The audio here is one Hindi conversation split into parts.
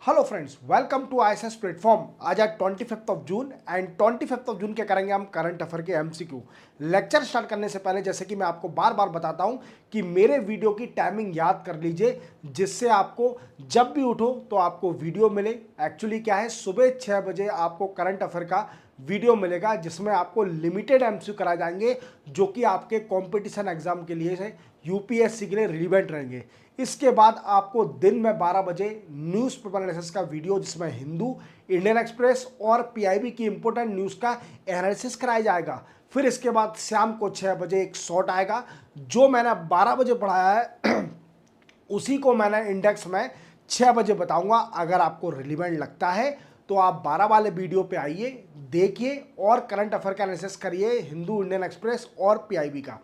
Hello friends, welcome to ISS platform. आज 25 जून एंड 25 जून के करेंगे हम करंट अफेयर के एमसीक्यू। लेक्चर स्टार्ट करने से पहले जैसे कि मैं आपको बार बार बताता हूं कि मेरे वीडियो की टाइमिंग याद कर लीजिए, जिससे आपको जब भी उठो तो आपको वीडियो मिले। एक्चुअली क्या है, सुबह 6 बजे आपको करंट अफेयर का वीडियो मिलेगा जिसमें आपको लिमिटेड एमसीक्यू कराए जाएंगे जो कि आपके कंपटीशन एग्जाम के लिए से यूपीएससी के लिए रिलेवेंट रहेंगे। इसके बाद आपको दिन में 12 बजे न्यूज़पेपर एनालिसिस का वीडियो जिसमें हिंदू, इंडियन एक्सप्रेस और पीआईबी की इंपॉर्टेंट न्यूज़ का एनालिसिस कराया जाएगा। फिर इसके बाद शाम को 6 बजे एक शॉर्ट आएगा। जो मैंने 12 बजे पढ़ाया है उसी को मैंने इंडेक्स में 6 बजे बताऊंगा। अगर आपको रिलेवेंट लगता है तो आप 12 वाले वीडियो पे आइए, देखिए और करंट अफेयर का एनालिसिस करिए हिंदू, इंडियन एक्सप्रेस और पीआईबी का।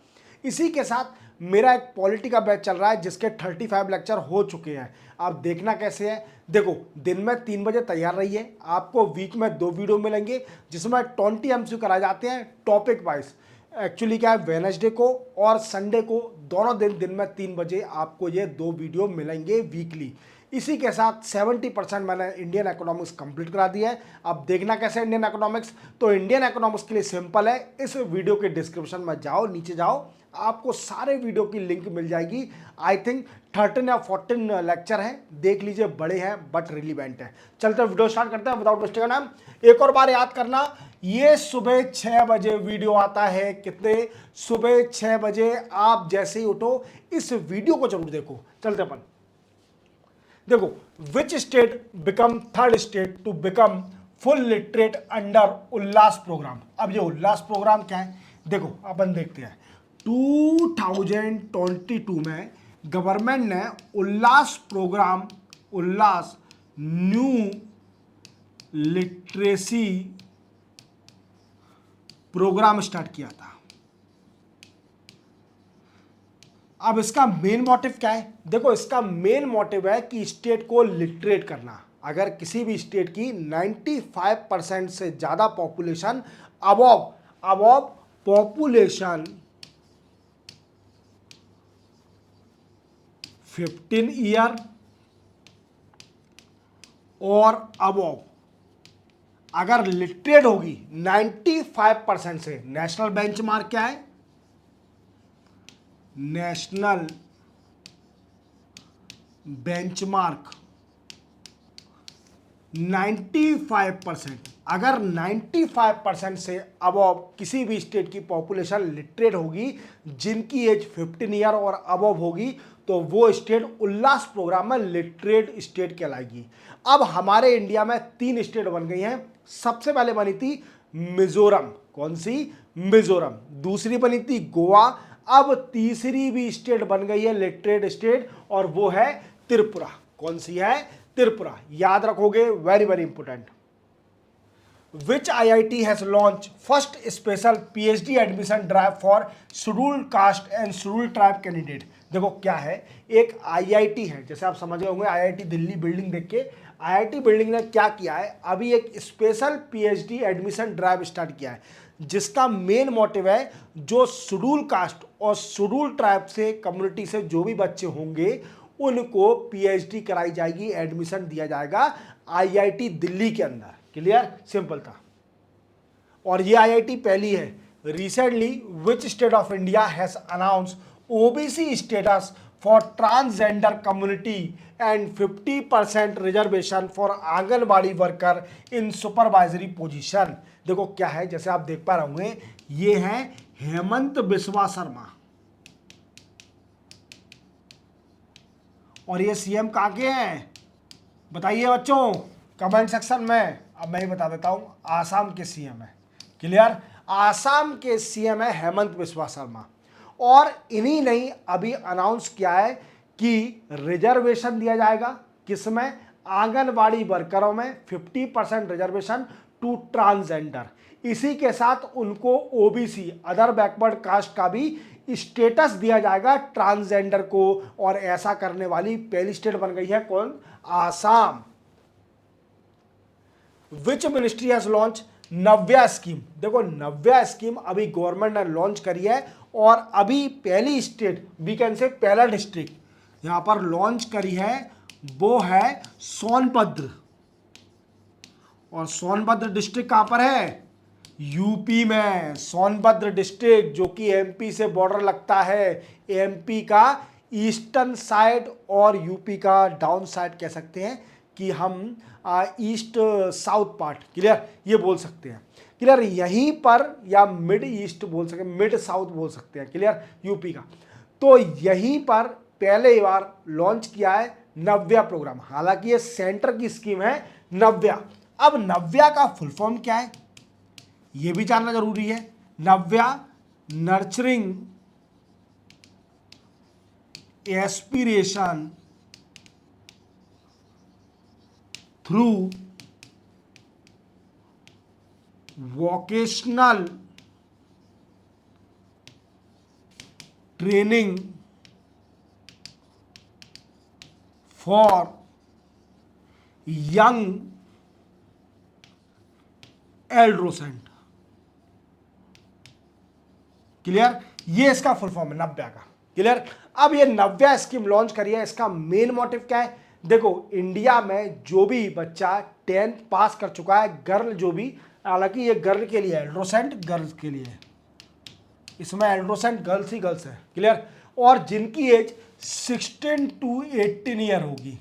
इसी के साथ मेरा एक पॉलिटी का बैच चल रहा है जिसके 35 लेक्चर हो चुके हैं। आप देखना कैसे है, देखो दिन में 3 बजे तैयार रहिए। आपको वीक में 2 वीडियो मिलेंगे जिसमें 20 एमसीक्यू कराए जाते हैं टॉपिक वाइज। एक्चुअली क्या है, वेडनेसडे को और संडे को दोनों दिन में 3 बजे आपको ये 2 वीडियो मिलेंगे वीकली। इसी के साथ 70% मैंने इंडियन इकोनॉमिक्स कंप्लीट करा दिया है। अब देखना कैसे इंडियन इकोनॉमिक्स, तो इंडियन इकोनॉमिक्स के लिए सिंपल है, इस वीडियो के डिस्क्रिप्शन में जाओ, नीचे जाओ, आपको सारे वीडियो की लिंक मिल जाएगी। आई थिंक 13 या 14 लेक्चर हैं, देख लीजिए, बड़े हैं बट रिलीवेंट है। चलते वीडियो स्टार्ट करते हैं विदाउट वेस्टिंग टाइम। एक और बार याद करना, ये सुबह 6 बजे वीडियो आता है। कितने? सुबह 6 बजे। आप जैसे ही उठो इस वीडियो को जरूर देखो। चलते अपन देखो, which state become third state to become full literate under Ullas programme. अब ये उल्लास प्रोग्राम क्या है, देखो अपन देखते हैं। 2022 में गवर्नमेंट ने उल्लास प्रोग्राम, उल्लास न्यू लिटरेसी प्रोग्राम स्टार्ट किया था। अब इसका मेन मोटिव क्या है? देखो, इसका मेन मोटिव है कि स्टेट को लिटरेट करना। अगर किसी भी स्टेट की 95% से ज्यादा पॉपुलेशन अबव पॉपुलेशन 15 ईयर और अबव अगर लिटरेट होगी 95% से, नेशनल बेंचमार्क क्या है? National benchmark 95%। अगर 95% से अबव किसी भी स्टेट की पॉपुलेशन लिटरेट होगी, जिनकी एज 15 ईयर और अबव होगी, तो वो स्टेट उल्लास प्रोग्राम में लिटरेट स्टेट कहलाएगी। अब हमारे इंडिया में 3 स्टेट बन गई हैं। सबसे पहले बनी थी मिजोरम। कौन सी? मिजोरम। दूसरी बनी थी गोवा। अब तीसरी भी स्टेट बन गई है लिटरेट स्टेट, और वो है त्रिपुरा। कौन सी है? त्रिपुरा। याद रखोगे, very very important. Which IIT has launched first special PhD admission drive for scheduled caste and scheduled tribe candidate। देखो क्या है, एक IIT है, जैसे आप समझ गए होंगे IIT दिल्ली बिल्डिंग देख के। IIT बिल्डिंग ने क्या किया है, अभी एक special PhD admission drive start किया है जिसका मेन मोटिव है जो शेड्यूल कास्ट और शेड्यूल ट्राइब से कम्युनिटी से जो भी बच्चे होंगे उनको PhD कराई जाएगी, एडमिशन दिया जाएगा IIT दिल्ली के अंदर। क्लियर? सिंपल था। और ये IIT पहली है। Recently which state of India has announce OBC status for transgender community and 50% reservation for anganwadi worker in supervisory position. देखो क्या है, जैसे आप देख पा रहे होंगे, ये है हेमंत बिस्वा शर्मा और ये सीएम कहाँ के हैं बताइए बच्चों कमेंट सेक्शन में। अब मैं ही बता देता हूं, आसाम के सीएम है। क्लियर? आसाम के सीएम है हेमंत बिस्वा शर्मा। और इन्हीं ने अभी अनाउंस किया है कि रिजर्वेशन दिया जाएगा, किसमें? आंगनबाड़ी वर्करों में 50% रिजर्वेशन टू ट्रांसजेंडर। इसी के साथ उनको ओबीसी, अदर बैकवर्ड कास्ट का भी स्टेटस दिया जाएगा ट्रांसजेंडर को। और ऐसा करने वाली पहली स्टेट बन गई है कौन? Assam. Which ministry has launch Navya scheme. देखो नव्या स्कीम अभी गवर्नमेंट ने लॉन्च करी है और अभी पहली स्टेट, वी कैन से पहला डिस्ट्रिक्ट यहां पर लॉन्च करी है वो है सोनभद्र। और सोनभद्र डिस्ट्रिक्ट कहां पर है? यूपी में। सोनभद्र डिस्ट्रिक्ट जो कि एमपी से बॉर्डर लगता है, एमपी का ईस्टर्न साइड और यूपी का डाउन साइड कह सकते हैं कि हम ईस्ट साउथ पार्ट, क्लियर, ये बोल सकते हैं, क्लियर। यहीं पर या मिड ईस्ट बोल सकते हैं, मिड साउथ बोल सकते हैं, क्लियर, यूपी का। तो यहीं पर पहले बार लॉन्च किया है नव्या प्रोग्राम। हालांकि ये सेंटर की स्कीम है नव्या। अब नव्या का फुल फॉर्म क्या है ये भी जानना जरूरी है। Navya nurturing aspiration through vocational training for young adolescent, clear. ये इसका फुल फॉर्म है नव्या का, क्लियर। अब ये नव्या स्कीम लॉन्च करी है, इसका मेन मोटिव क्या है? देखो, इंडिया में जो भी बच्चा 10th पास कर चुका है, गर्ल जो भी, हालांकि ये गर्ल के लिए है, एल्ड्रोसेंट गर्ल्स के लिए है, इसमें एल्ड्रोसेंट गर्ल्स ही गर्ल्स है, क्लियर। और जिनकी एज 16 to 18 ईयर होगी,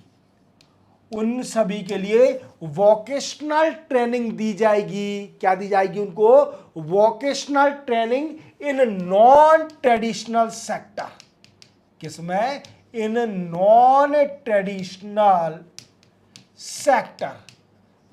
उन सभी के लिए वोकेशनल ट्रेनिंग दी जाएगी। क्या दी जाएगी उनको? Vocational training in non traditional sector. किसमें? In non traditional sector.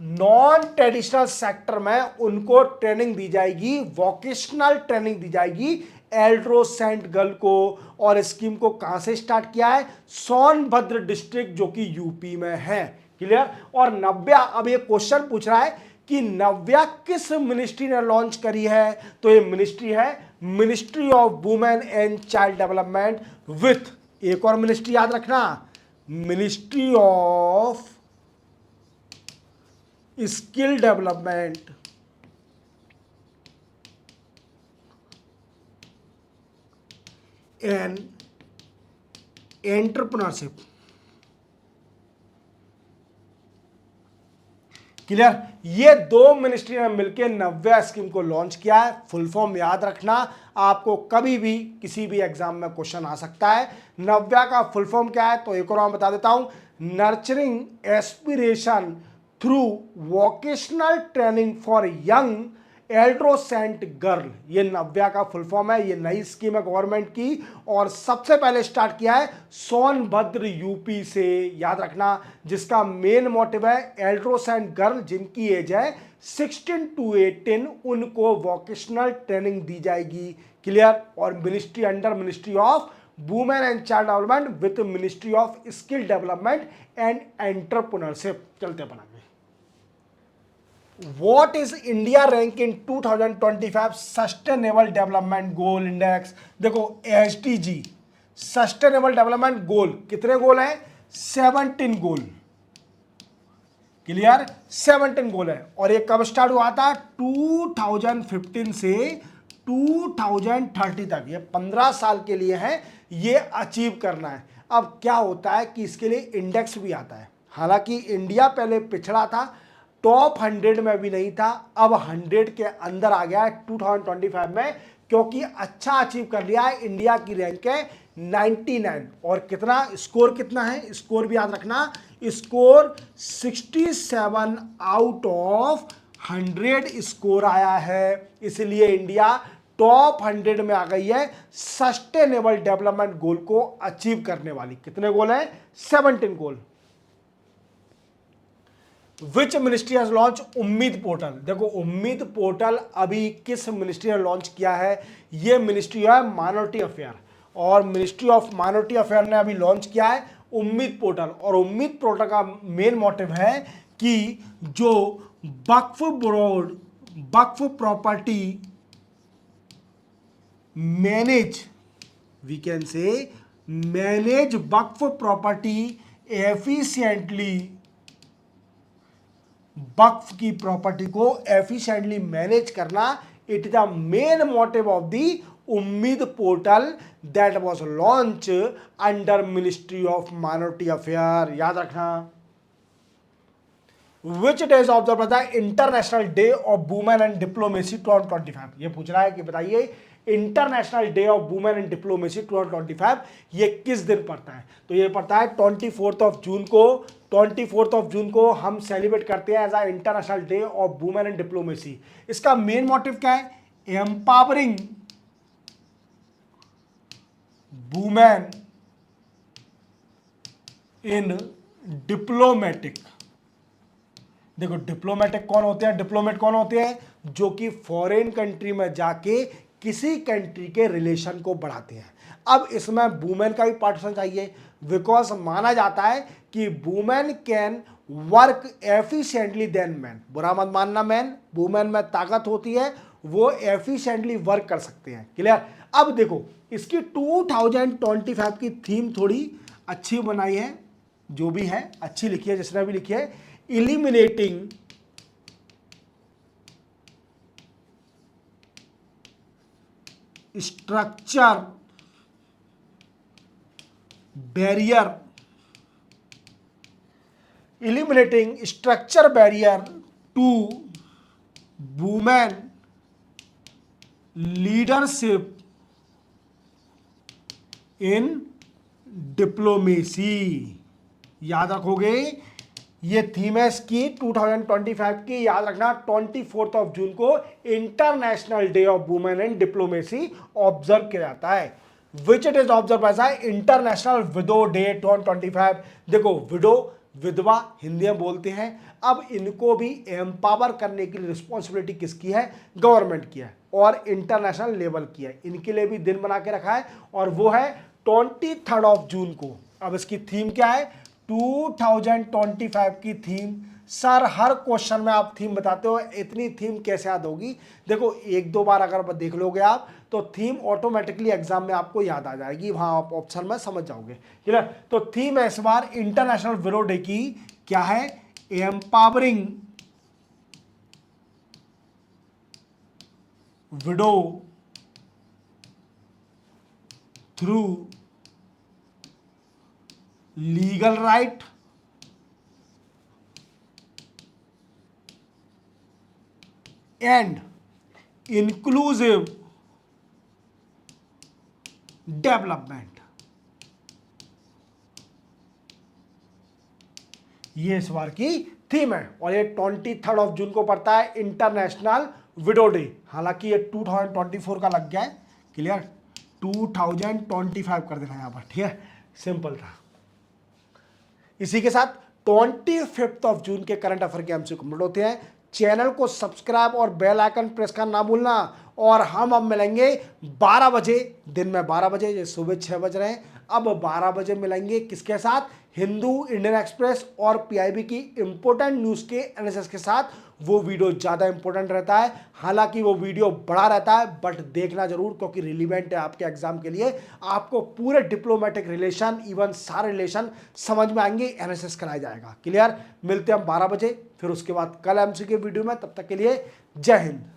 Non traditional sector में उनको ट्रेनिंग दी जाएगी, वोकेशनल ट्रेनिंग दी जाएगी एल्ड्रोसेंट गर्ल को। और स्कीम को कहां से स्टार्ट किया है? सोनभद्र डिस्ट्रिक्ट जो कि यूपी में है, क्लियर। और नव्या, अब ये क्वेश्चन पूछ रहा है कि नव्या किस मिनिस्ट्री ने लॉन्च करी है? तो ये मिनिस्ट्री है ministry of women and child development with, एक और मिनिस्ट्री याद रखना, ministry of skill development and entrepreneurship, clear. ये दो मिनिस्ट्री ने मिलकर नव्या स्कीम को लॉन्च किया है। फुल फॉर्म याद रखना, आपको कभी भी किसी भी एग्जाम में क्वेश्चन आ सकता है। नव्या का फुल फॉर्म क्या है तो एक और मैं बता देता हूं, nurturing aspiration through vocational training for young adolescent girl, ये नव्या का फुल फॉर्म है। ये नई स्कीम है गवर्नमेंट की और सबसे पहले स्टार्ट किया है सोनभद्र यूपी से, याद रखना, जिसका मेन मोटिव है एल्ड्रोसेंट गर्ल जिनकी एज है 16 to 18, उनको वोकेशनल ट्रेनिंग दी जाएगी, क्लियर। और ministry under ministry of women and child development with ministry of skill development and entrepreneurship. चलते बनाएंगे। What is India rank in 2025 sustainable development goal index? देखो SDG सस्टेनेबल डेवलपमेंट गोल, कितने गोल हैं? 17 गोल, क्लियर, 17 गोल है। और ये कब स्टार्ट हुआ था? 2015 से 2030 तक, ये 15 साल के लिए है, ये अचीव करना है। अब क्या होता है कि इसके लिए इंडेक्स भी आता है। हालांकि इंडिया पहले पिछड़ा था, टॉप 100 में भी नहीं था, अब 100 के अंदर आ गया है 2025 में, क्योंकि अच्छा अचीव कर लिया है। इंडिया की रैंक है 99 और कितना स्कोर, कितना है स्कोर भी याद रखना, स्कोर 67 आउट ऑफ 100 स्कोर आया है। इसलिए इंडिया टॉप 100 में आ गई है सस्टेनेबल डेवलपमेंट गोल को अचीव करने वाली। कितने गोल हैं? 17 गोल। विच मिनिस्ट्री हैज लॉन्च उम्मीद पोर्टल? देखो उम्मीद पोर्टल अभी किस मिनिस्ट्री ने लॉन्च किया है? ये मिनिस्ट्री है माइनॉरिटी अफेयर, और मिनिस्ट्री ऑफ माइनॉरिटी अफेयर ने अभी लॉन्च किया है उम्मीद पोर्टल। और उम्मीद पोर्टल का मेन मोटिव है कि जो Waqf board, Waqf property manage, we can say manage Waqf property efficiently, Waqf की प्रॉपर्टी को एफिशिएंटली मैनेज करना, it is the main motive of the Umeed portal that was launch under ministry of minority affair. याद रखना। विच डेज ऑब्जर्व करता है international day of women and diplomacy 2025। ये पूछ रहा है कि बताइए international day of women and diplomacy 2025 ये किस दिन पड़ता है। तो ये पड़ता है 24 जून को। 24 जून को हम सेलिब्रेट करते हैं as a international day of women and diplomacy. इसका मेन मोटिव क्या है? Empowering women in diplomatic. देखो डिप्लोमेटिक कौन होते हैं? डिप्लोमेट कौन होते हैं? जो कि फॉरेन कंट्री में जाके किसी कंट्री के रिलेशन को बढ़ाते हैं। अब इसमें वुमेन का भी पार्टिसिपेशन चाहिए, बिकॉज माना जाता है कि women can work efficiently than man. बुरा मत मानना मैन, वुमेन में ताकत होती है, वो एफिशिएंटली वर्क कर सकते हैं। क्लियर? अब देखो इसकी 2025 की थीम थोड़ी अच्छी बनाई है, जो भी है अच्छी लिखी है, जिसने भी लिखी है, eliminating structure barrier, eliminating structure barrier to women leadership in diplomacy। याद रखोगे ये थीम है इसकी 2025 की। याद रखना 24 जून को international day of women and diplomacy observe किया जाता है। Which it is observe as international widow day 2025। देखो विडो विधवा हिंदी में बोलते हैं। अब इनको भी एम्पावर करने की रिस्पॉन्सिबिलिटी किसकी है? गवर्नमेंट की है और इंटरनेशनल लेवल की है। इनके लिए भी दिन बना के रखा है और वो है 23 जून को। अब इसकी थीम क्या है? 2025 की थीम। सर हर क्वेश्चन में आप थीम बताते हो, इतनी थीम कैसे याद होगी? देखो एक दो बार अगर देख लोगे आप तो थीम ऑटोमेटिकली एग्जाम में आपको याद आ जाएगी, वहां आप ऑप्शन में समझ जाओगे। क्लियर? तो थीम है इस बार इंटरनेशनल विडो डे की क्या है? Empowering window through legal right and inclusive development. ये इस बार की थीम है और ये 23 जून को पड़ता है इंटरनेशनल विडो डे। हालांकि ये 2024 का लग गया है। क्लियर? 2025 कर देना यहां पर, ठीक है? सिंपल था। इसी के साथ 25 जून के करंट अफेयर के एमसीक्यू कंप्लीट होते हैं। चैनल को सब्सक्राइब और बेल आइकन प्रेस करना ना भूलना। और हम अब मिलेंगे 12 बजे, दिन में 12 बजे, ये सुबह 6 बज रहे हैं, अब 12 बजे मिलेंगे किसके साथ? हिंदू, इंडियन एक्सप्रेस और पीआईबी की इंपॉर्टेंट न्यूज़ के एनालिसिस के साथ। वो वीडियो ज़्यादा इंपॉर्टेंट रहता है, हालांकि वो वीडियो बड़ा रहता है, बट देखना जरूर क्योंकि रिलीवेंट है आपके एग्जाम के लिए। आपको पूरे डिप्लोमेटिक रिलेशन, इवन सारे रिलेशन समझ में आएंगे, एनालिसिस कराया जाएगा। क्लियर? मिलते हैं हम 12 बजे, फिर उसके बाद कल एमसीक्यू वीडियो में। तब तक के लिए जय हिंद।